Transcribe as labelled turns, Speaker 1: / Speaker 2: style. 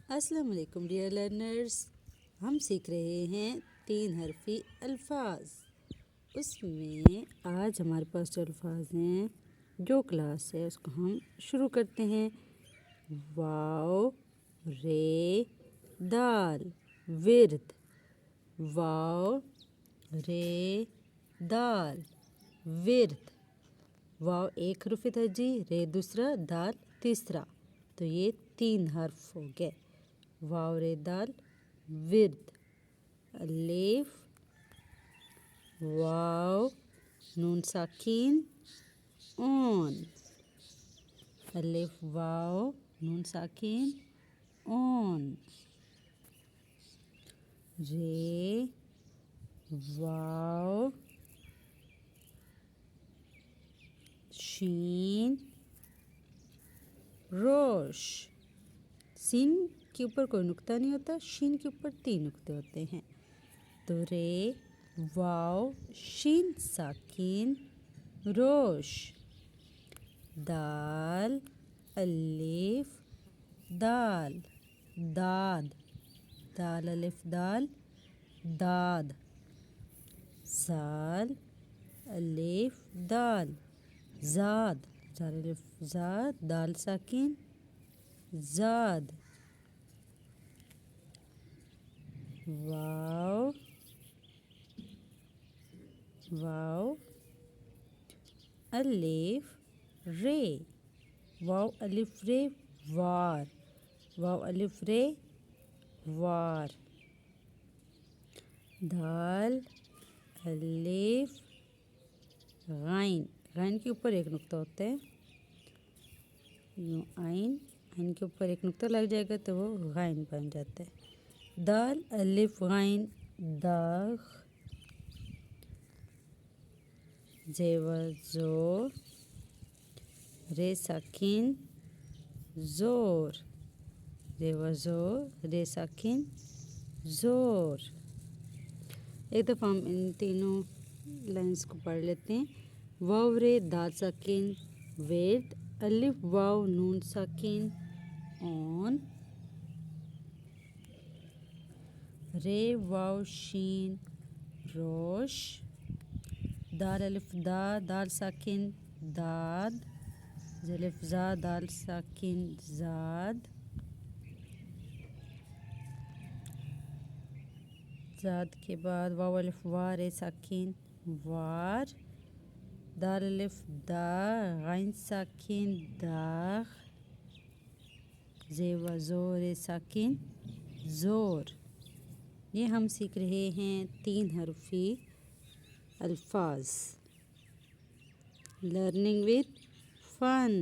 Speaker 1: السلام علیکم dear learners, ہم سیکھ رہے ہیں 3 حرفی الفاظ۔ اس میں آج ہمارے پاس جو الفاظ ہیں، جو کلاس ہے اس کو ہم شروع کرتے ہیں۔ واو رے دال ورد، واو رے دال ورد۔ واو ایک حرف ترجیح، رے دوسرا، دال تیسرا، تو یہ 3 حرف ہو گئے۔ واو رے دال ورد، الف واو نون ساکین اون، الف واو نون ساکین اون، رے واو شین روش۔ سین کے اوپر کوئی نقطہ نہیں ہوتا، شین کے اوپر 3 نقطے ہوتے ہیں۔ تو رے واو شین ساکین روش، دال الف دال داد، دال الف دال داد، زال الف دال زاد، زال الف زاد دال ساکین زاد، واو واو الف رے، واو الف رے وار، واو الف رے وار، دال الف غائن، غائن کے اوپر ایک نقطہ ہوتا ہے، یوں عین، عین کے اوپر ایک نقطہ لگ جائے گا تو وہ غائن بن جاتا ہے۔ دال الف غائن داغ، زیور زور، رے ساکین زور، زیور زور رے ساکین زور۔ ایک دفعہ ہم ان تینوں لائنس کو پڑھ لیتے ہیں۔ واو رے دال ساکین ورد، الف واو نون ساکین اون، رے واو شین روش، دال الف دا دال ساکین داد، الف زا دال ساکین زاد، زاد کے بعد واو الف وا رے ساکین وار، دال الف دا غین ساکین داغ، زے و زو رے ساکین زور۔ یہ ہم سیکھ رہے ہیں 3 حرفی الفاظ۔ Learning with fun.